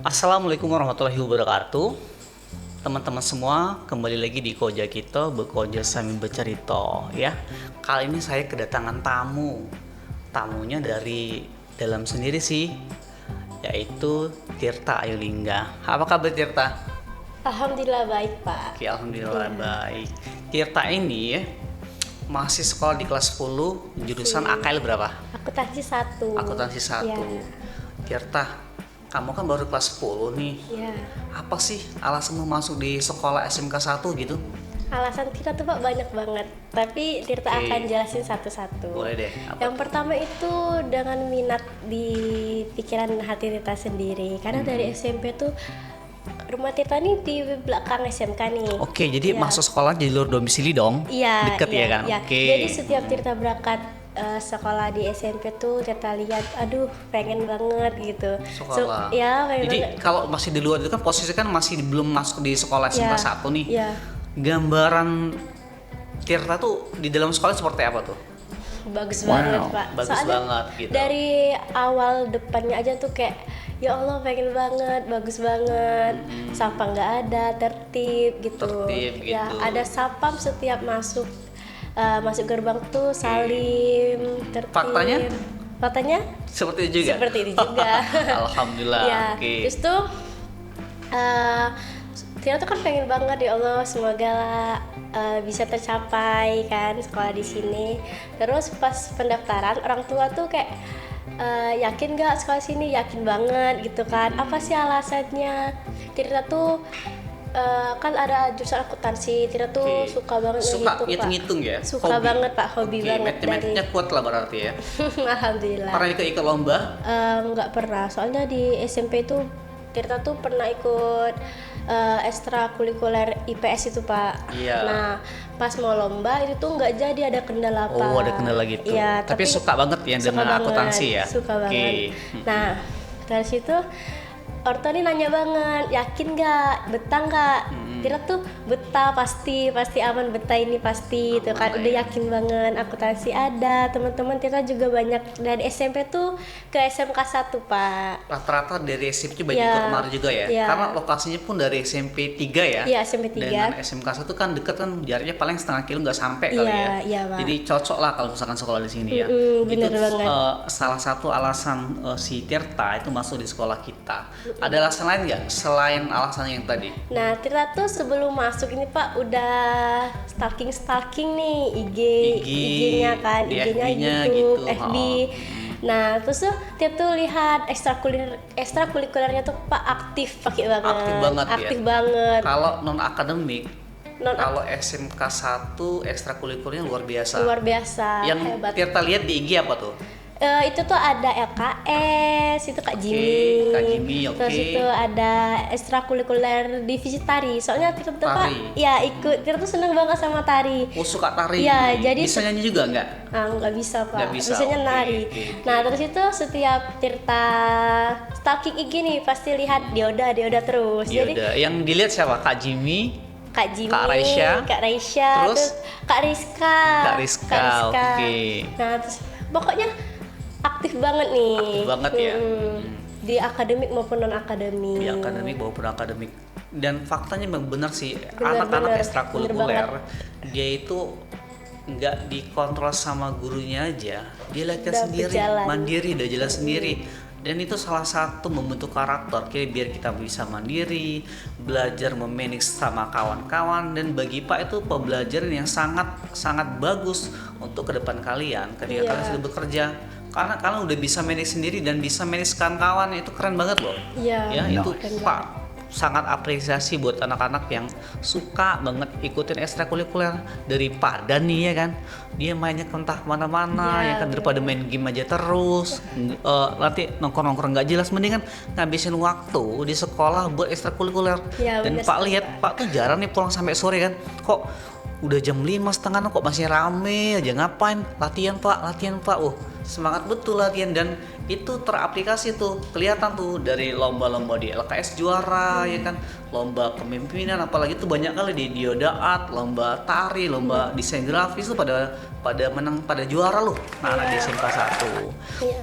Assalamualaikum warahmatullahi wabarakatuh. Teman-teman semua, kembali lagi di Koja kita bekerja sambil bercerita ya. Kali ini saya kedatangan tamu. Tamunya dari dalam sendiri sih, yaitu Tirta Ayulingga. Apa kabar Tirta? Alhamdulillah baik Pak. Oke, alhamdulillah baik. Tirta ini ya, masih sekolah di kelas 10, jurusan AKL berapa? Akuntansi 1. Akuntansi 1. Ya. Tirta, kamu kan baru kelas 10 nih. Ya. Apa sih alasanmu masuk di sekolah SMK 1 gitu? Alasan kita tuh Pak banyak banget. Tapi Tirta Oke. akan jelasin satu-satu. Boleh deh. Apa? Yang pertama itu dengan minat di pikiran hati Tirta sendiri. Karena dari SMP tuh rumah Tirta nih di belakang SMK nih. Oke, jadi Ya. masuk sekolah di luar domisili dong? Iya, Deket ya kan? iya. Oke. Jadi setiap Tirta berangkat sekolah di SMP tuh Tirta lihat, aduh pengen banget gitu. Sekolah. Ya, pengen Jadi banget. kalau masih di luar itu kan posisi kan masih belum masuk di sekolah SMK Ya, 1 nih. ya. Gambaran Tirta tuh di dalam sekolah seperti apa tuh? Bagus Wow, banget Pak. bagus Soalnya banget gitu. dari awal depannya aja tuh kayak ya Allah pengen banget, bagus banget. Sampah nggak ada, tertib gitu. Tertib Ya gitu. ada sapam setiap masuk gerbang tuh salim, tertib. Faktanya? Faktanya Seperti itu juga? seperti itu juga. Alhamdulillah. Ya, Oke. terus tuh Tina tuh kan pengen banget ya Allah semoga bisa tercapai kan sekolah di sini. Terus pas pendaftaran orang tua tuh kayak yakin gak sekolah sini, yakin banget gitu kan. Apa sih alasannya? Tina tuh kan ada jurusan akuntansi. Tina tuh Oke. suka banget Suka ngitung, Pak. ngitung-ngitung ya? Suka Hobi. banget Pak, hobi Oke, banget matematiknya kuat lah berarti ya. Alhamdulillah. Pernah ikut lomba? Nggak pernah, soalnya di SMP itu Tirta tuh pernah ikut ekstrakurikuler IPS itu Pak. Iya. Nah pas mau lomba itu tuh nggak jadi, ada kendala Pak. Oh, ada kendala gitu. Iya, Tapi suka banget ya suka dengan banget, akuntansi ya? Suka Oke. banget. Nah dari situ orto nih nanya banget, yakin nggak, betah nggak? Tirta tuh betah, pasti aman, betah ini pasti itu kan, Aman udah ya. yakin banget. Akuntansi ada, teman-teman Tirta juga banyak dari SMP tuh ke SMK 1 Pak. Rata-rata dari SMP banyak Iya. ikut kemarin juga ya? Iya. Karena lokasinya pun dari SMP 3 ya? Iya, SMP 3. Dengan SMK 1 kan deket kan, jaraknya paling setengah kilo nggak sampai kali Iya, ya? iya, Pak. Jadi cocok lah kalau misalkan sekolah di sini ya. Bener Itu banget. salah satu alasan si Tirta itu masuk di sekolah kita. Ada alasan lain nggak selain alasan yang tadi? Nah, Tirta tuh sebelum masuk ini Pak udah stalking nih IG-nya kan, di IG-nya FB-nya YouTube, gitu. FB. Nah, terus tuh dia tuh lihat ekstrakurikulernya tuh Pak aktif pakai banget. Aktif banget ya? Aktif banget. Kalau non akademik, Non- kalau SMK 1 ekstrakurikulernya luar biasa. Luar biasa, Yang hebat. Tirta lihat di IG apa tuh? Itu tuh ada LKS, itu Kak Jimmy. Kak Jimmy, oke. Terus itu ada ekstrakurikuler divisi tari. Soalnya kita tuh Pak, Tari. ya ikut. Kita tuh seneng banget sama tari. Oh, suka tari. Iya, jadi bisa nyanyi juga nggak? Nggak bisa Pak, Nggak bisa, bisanya oke, nari. oke. Nah terus itu setiap Tirta stalking IG nih pasti lihat Dioda terus. Ya Jadi udah. Yang dilihat siapa? Kak Jimmy, Kak Jimmy, Kak Raisya, terus terus Kak Rizka, Kak Rizka, oke. Nah terus pokoknya aktif banget nih. Aktif banget ya. Di akademik maupun non akademik. di akademik maupun akademik. Dan faktanya memang benar sih, Benar, anak-anak benar ekstrakurikuler banget. dia itu nggak dikontrol sama gurunya aja, dia latihan Udah sendiri, berjalan. mandiri, udah jelas sendiri. Dan itu salah satu membentuk karakter, biar kita bisa mandiri, belajar memanage sama kawan-kawan. Dan bagi Pak itu pembelajaran yang sangat sangat bagus untuk ke depan kalian ketika Iya. kalian sudah bekerja, karena kalian udah bisa manage sendiri dan bisa manage kawan-kawan. Itu keren banget loh. Iya. Ya, itu Keren Pak sangat apresiasi buat anak-anak yang suka banget ikutin ekstrakurikuler. Dari Pak Dani ya kan, dia mainnya entah kemana-mana Iya, ya kan, daripada main game aja terus, nanti nongkrong-nongkrong nggak jelas, mendingan ngabisin waktu di sekolah buat ekstrakurikuler. Iya, Dan bener Pak sekali, lihat, Pak tuh jarang nih pulang sampai sore kan, kok udah jam 5:30 kok masih rame aja, ngapain? Latihan Pak, semangat betul latihan. Dan itu teraplikasi tuh, kelihatan tuh dari lomba-lomba di LKS juara ya kan, lomba kepemimpinan, apalagi tuh banyak kali di Diodaat, lomba tari, lomba desain grafis tuh pada menang, pada juara loh anak-anak di SMK 1. Iya.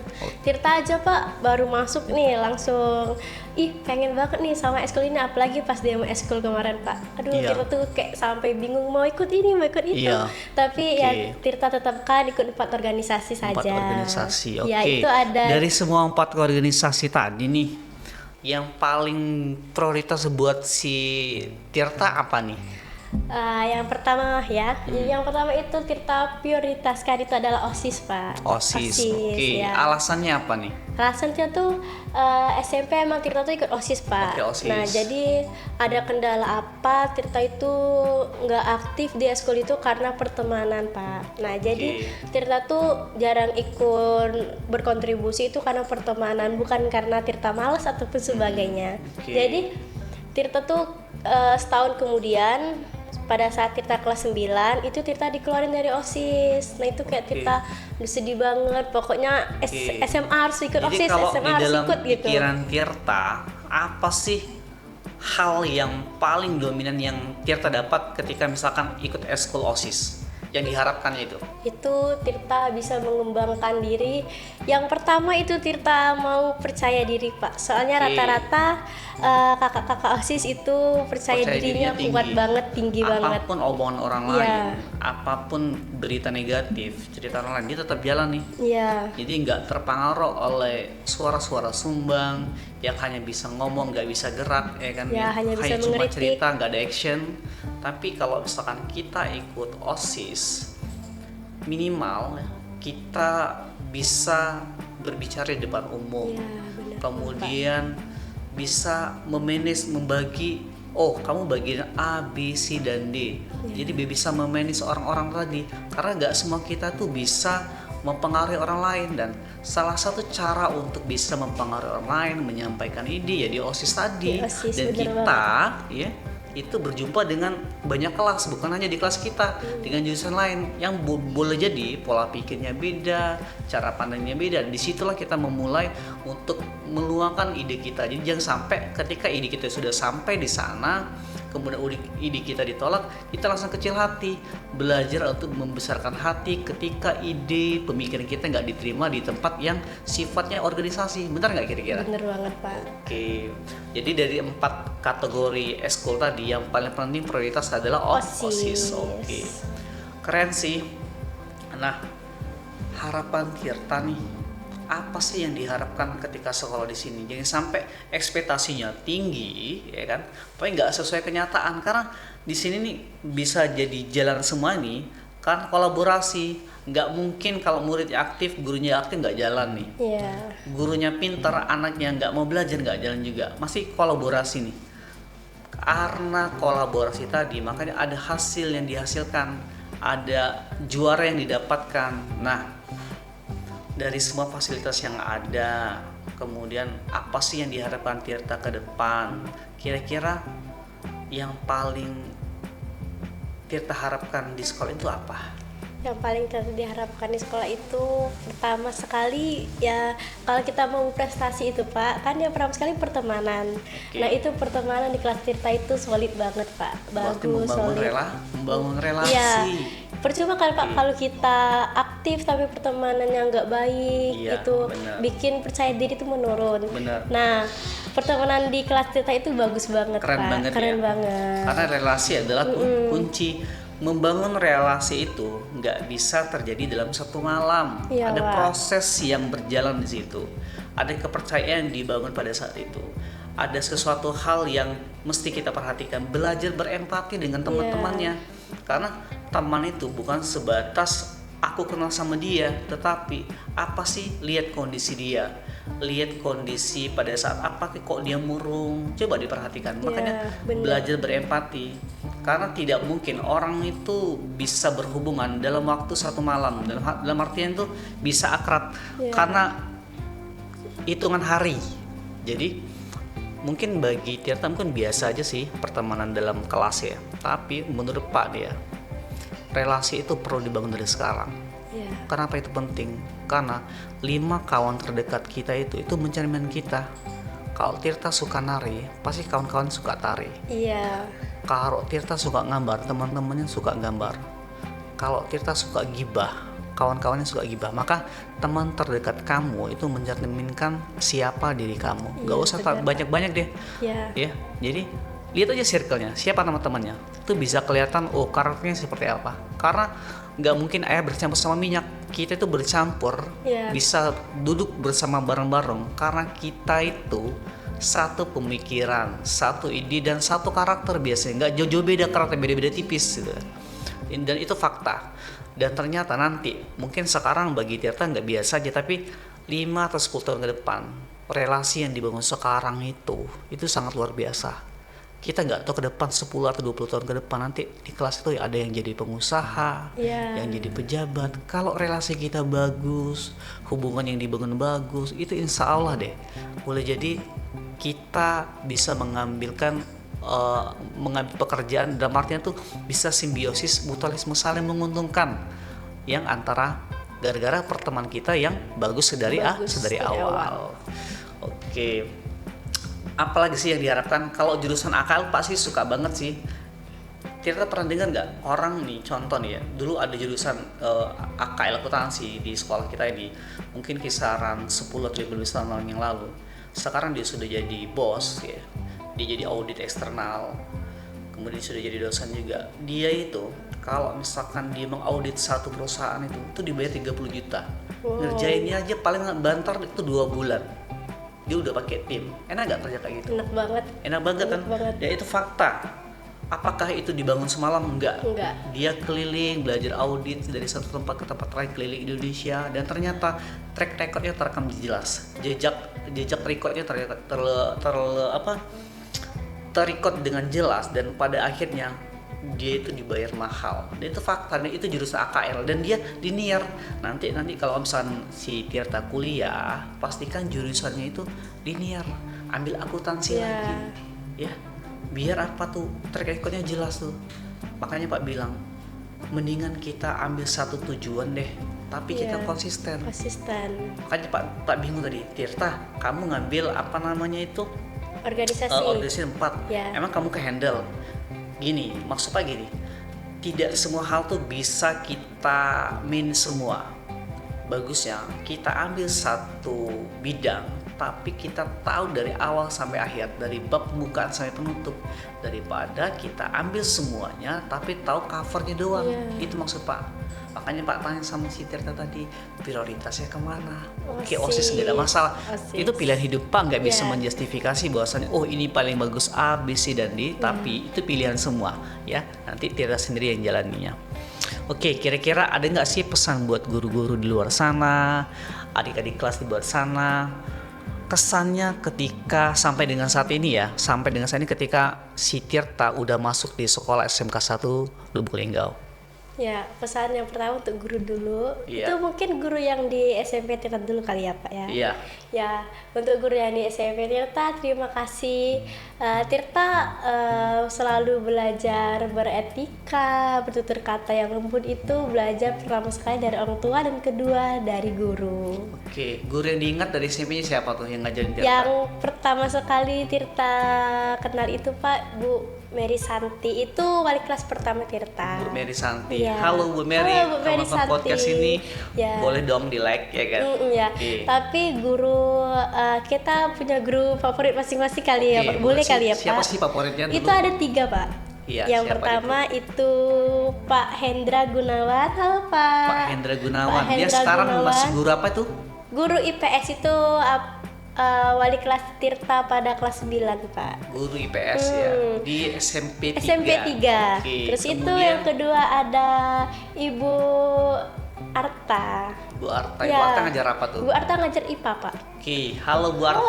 Tirta aja Pak baru masuk nih langsung pengen banget nih sama eskul ini, apalagi pas dia mau eskul kemarin Pak. Aduh, Iya. Tirta tuh kayak sampai bingung mau ikut ini, mau ikut itu. Iya. Tapi ya Oke. Tirta tetap kan ikut 4 organisasi saja. 4 organisasi, oke. Ya itu ada Dari semua 4 organisasi tadi nih, yang paling prioritas buat si Tirta apa nih? yang pertama ya, yang pertama itu Tirta prioritaskan itu adalah OSIS Pak. OSIS, oke. ya. Alasannya apa nih? Alasannya tuh SMP emang Tirta tuh ikut OSIS Pak. Oke, OSIS. Nah jadi ada kendala apa Tirta itu nggak aktif di eskul itu karena pertemanan Pak. Nah jadi Tirta tuh jarang ikut berkontribusi itu karena pertemanan, bukan karena Tirta malas ataupun sebagainya. Oke. Jadi Tirta tuh setahun kemudian pada saat Tirta kelas 9 itu Tirta dikeluarin dari OSIS. Nah itu kayak Tirta udah sedih banget, pokoknya SMA harus ikut Jadi OSIS, kalau SMA di harus dalam ikut gitu. pikiran Tirta, apa sih hal yang paling dominan yang Tirta dapat ketika misalkan ikut eskul OSIS? Yang diharapkannya itu? Itu Tirta bisa mengembangkan diri. Yang pertama itu Tirta mau percaya diri Pak. Soalnya rata-rata kakak-kakak OSIS itu percaya dirinya kuat banget, tinggi banget. Apapun omongan orang lain, apapun berita negatif, cerita orang lain, dia tetap jalan nih. Iya. Jadi nggak terpengaruh oleh suara-suara sumbang yang hanya bisa ngomong, nggak bisa gerak, ya kan? Ya, hanya bisa cuma mengeritik. cerita, nggak ada action. Tapi kalau misalkan kita ikut OSIS, minimal kita bisa berbicara di depan umum. Iya, benar. Kemudian bisa memanage, membagi, oh kamu bagian A, B, C, dan D. Jadi bisa memanage orang-orang tadi, karena nggak semua kita tuh bisa mempengaruhi orang lain, dan salah satu cara untuk bisa mempengaruhi orang lain, menyampaikan ide ya di OSIS tadi. Di OSIS, Dan bener kita ya itu berjumpa dengan banyak kelas, bukan hanya di kelas kita, dengan jurusan lain yang boleh jadi pola pikirnya beda, cara pandangnya beda. Disitulah kita memulai untuk meluangkan ide kita. Jadi jangan sampai ketika ide kita sudah sampai di sana, kemudian ide kita ditolak, kita langsung kecil hati. Belajar untuk membesarkan hati ketika ide pemikiran kita nggak diterima di tempat yang sifatnya organisasi. Benar nggak kira-kira? Bener banget Pak. Oke, jadi dari 4 kategori eskul tadi yang paling penting prioritas adalah OSIS. Oke, keren sih. Nah, harapan Tirta nih, apa sih yang diharapkan ketika sekolah di sini? Jangan sampai ekspektasinya tinggi, ya kan? Tapi nggak sesuai kenyataan, karena di sini nih bisa jadi jalan semua nih, kan kolaborasi. Nggak mungkin kalau muridnya aktif, gurunya aktif nggak jalan nih. Iya. Gurunya pintar, anaknya nggak mau belajar nggak jalan juga. Masih kolaborasi nih. Karena kolaborasi tadi, makanya ada hasil yang dihasilkan, ada juara yang didapatkan. Nah, dari semua fasilitas yang ada, kemudian apa sih yang diharapkan Tirta ke depan? Kira-kira yang paling Tirta harapkan di sekolah itu apa? Yang paling diharapkan di sekolah itu pertama sekali ya, kalau kita mau prestasi itu Pak, kan yang pertama sekali pertemanan. Nah itu pertemanan di kelas Tirta itu solid banget Pak, bagus, solid. Membangun relasi. Iya, percuma kan Pak kalau kita aktif tapi pertemanannya nggak baik, itu bikin percaya diri itu menurun. Bener. Nah pertemanan di kelas Tirta itu bagus banget Keren Pak, banget keren ya. banget. Karena relasi adalah kunci. Membangun relasi itu nggak bisa terjadi dalam satu malam. Iya, ada Wak. proses yang berjalan di situ. Ada kepercayaan yang dibangun pada saat itu. Ada sesuatu hal yang mesti kita perhatikan. Belajar berempati dengan teman-temannya. Karena teman itu bukan sebatas aku kenal sama dia, tetapi apa sih, lihat kondisi dia, lihat kondisi pada saat apa kok dia murung, coba diperhatikan. Makanya belajar berempati, karena tidak mungkin orang itu bisa berhubungan dalam waktu satu malam, dalam artian itu bisa akrab karena hitungan hari. Jadi mungkin bagi Tirta mungkin biasa aja sih pertemanan dalam kelas ya, tapi menurut Pak dia relasi itu perlu dibangun dari sekarang. Iya. Kenapa itu penting? Karena 5 kawan terdekat kita itu mencerminkan kita. Kalau Tirta suka nari, pasti kawan-kawan suka tari. Iya. Kalau Tirta suka gambar, teman-temannya suka gambar. Kalau Tirta suka gibah, kawan-kawannya suka gibah. Maka teman terdekat kamu itu mencerminkan siapa diri kamu. Gak Iya, usah benar, Pak. banyak-banyak deh. Iya. Ya, jadi lihat aja circle-nya, siapa teman-temannya. Itu bisa kelihatan karakternya seperti apa. Karena nggak mungkin air bercampur sama minyak. Kita itu bercampur, Iya. bisa duduk bersama bareng-bareng karena kita itu satu pemikiran, satu ide dan satu karakter biasanya. Nggak jauh-jauh beda karakter, beda-beda tipis gitu. Dan itu fakta. Dan ternyata nanti mungkin sekarang bagi Tirta nggak biasa aja, tapi 5 atau 10 tahun ke depan relasi yang dibangun sekarang itu sangat luar biasa. Kita nggak tahu ke depan 10 atau 20 tahun ke depan nanti di kelas itu ada yang jadi pengusaha, Iya. yang jadi pejabat. Kalau relasi kita bagus, hubungan yang dibangun bagus, itu insya Allah deh boleh jadi kita bisa mengambil pekerjaan dalam artinya tuh bisa simbiosis, mutualisme saling menguntungkan yang antara gara-gara pertemanan kita yang bagus sedari awal. Oke. Apalagi sih yang diharapkan kalau jurusan AKL pasti suka banget sih. Tirta pernah dengar nggak orang nih, contoh nih ya, dulu ada jurusan AKL akuntansi di sekolah kita ini, mungkin kisaran 10 atau 15 tahun yang lalu. Sekarang dia sudah jadi bos ya, dia jadi audit eksternal, kemudian sudah jadi dosen juga. Dia itu kalau misalkan dia mengaudit satu perusahaan itu dibayar 30 juta. Wow. Ngerjainnya aja paling banter itu 2 bulan. Dia udah pakai tim. Enak gak kerja kayak gitu? Enak banget. Enak banget kan? Enak banget. Ya itu fakta. Apakah itu dibangun semalam? Enggak. Dia keliling belajar audit dari satu tempat ke tempat lain, keliling Indonesia, dan ternyata track recordnya terekam jelas. Jejak recordnya terrecord dengan jelas, dan pada akhirnya dia itu dibayar mahal. Dan itu fakta, dan itu jurusan AKL, dan dia linear. Nanti kalau misalnya si Tirta kuliah, pastikan jurusannya itu linear, ambil akuntansi lagi, ya. Biar apa tuh, track recordnya jelas tuh. Makanya Pak bilang, mendingan kita ambil satu tujuan deh, tapi kita konsisten. Makanya Pak bingung tadi, Tirta, kamu ngambil apa namanya itu? Organisasi 4. Emang kamu ke handle? Gini, maksudnya gini, tidak semua hal tuh bisa kita main semua. Bagusnya kita ambil satu bidang, tapi kita tahu dari awal sampai akhir, dari bab pembukaan sampai penutup, daripada kita ambil semuanya tapi tahu covernya doang. Itu maksud Pak. Makanya Pak tanya sama si Tirta tadi, prioritasnya kemana? Oke, OSIS nggak ada masalah. Itu pilihan hidup Pak, nggak bisa menjustifikasi bahwasannya ini paling bagus A, B, C, dan D, tapi itu pilihan semua ya. Nanti Tirta sendiri yang jalaninya. Oke, kira-kira ada nggak sih pesan buat guru-guru di luar sana, adik-adik kelas di luar sana, kesannya ketika sampai dengan saat ini ketika si Tirta udah masuk di sekolah SMK 1 Lubuk Linggau? Ya, pesan yang pertama untuk guru dulu. Itu mungkin guru yang di SMP Tirta dulu kali ya Pak ya. Iya. Ya, untuk guru yang di SMP Tirta, terima kasih. Tirta selalu belajar beretika, bertutur kata yang lembut, itu belajar pertama sekali dari orang tua dan kedua dari guru. Oke, guru yang diingat dari SMP-nya siapa tuh yang ngajarin Tirta? Yang pertama sekali Tirta kenal itu Pak, Bu Mary Santi, itu wali kelas pertama Tirta. Bu Mary Santi. Halo Bu Mary, kalau nonton podcast ini boleh dong di like ya kan? Tapi guru kita punya guru favorit masing-masing kali ya Pak. Boleh kali ya Pak? Siapa sih favoritnya dulu? Itu ada 3 Pak. Yang pertama itu Pak Hendra Gunawan. Halo Pak. Pak Hendra Gunawan. Dia sekarang masih guru apa tuh? Guru IPS itu wali kelas Tirta pada kelas 9 Pak. Guru IPS ya, di SMP 3. SMP 3. Terus kemudian, itu yang kedua ada Ibu Arta. Bu Arta, Bu Arta ngajar apa tuh? Bu Arta ngajar IPA Pak. Oke, halo Bu Arta.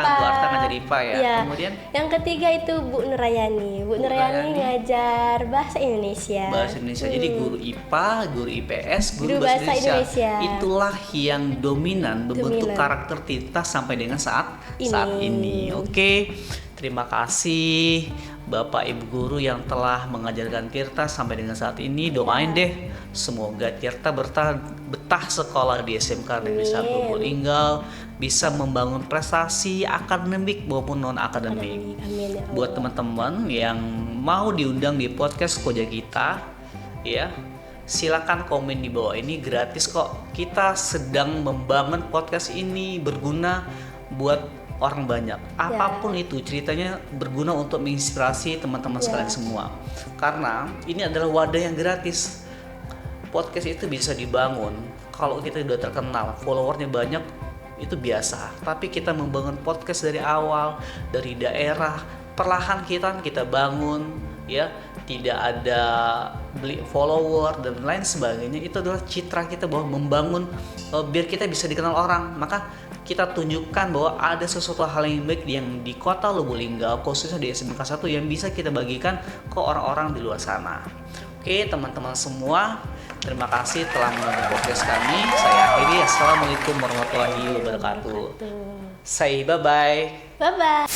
Bu Arta ngajar IPA ya. Kemudian yang ketiga itu Bu Nurayani. Bu Nurayani ngajar bahasa Indonesia. Bahasa Indonesia. Jadi guru IPA, guru IPS, guru bahasa Indonesia. Itulah yang dominan membentuk karakter Tirta sampai dengan saat ini. Oke. Terima kasih Bapak Ibu guru yang telah mengajarkan Tirta sampai dengan saat ini. Doain deh Semoga Tirta betah sekolah di SMK Negeri 1 Amin. Lubulingga, bisa membangun prestasi akademik maupun non akademik. Amin ya Allah. Buat teman-teman yang mau diundang di podcast Koja kita, ya silakan komen di bawah ini, gratis kok. Kita sedang membangun podcast ini berguna buat orang banyak. Apapun itu ceritanya berguna untuk menginspirasi teman-teman sekalian semua. Karena ini adalah wadah yang gratis. Podcast itu bisa dibangun kalau kita udah terkenal, followernya banyak, itu biasa. Tapi kita membangun podcast dari awal, dari daerah, perlahan kita bangun, ya, tidak ada beli follower dan lain sebagainya. Itu adalah citra kita bahwa membangun biar kita bisa dikenal orang. Maka kita tunjukkan bahwa ada sesuatu hal yang baik yang di kota Lubulingga, khususnya di SMK 1 yang bisa kita bagikan ke orang-orang di luar sana. Oke teman-teman semua, terima kasih telah menonton podcast kami. Saya akhiri, assalamualaikum warahmatullahi wabarakatuh. Say bye-bye. Bye bye.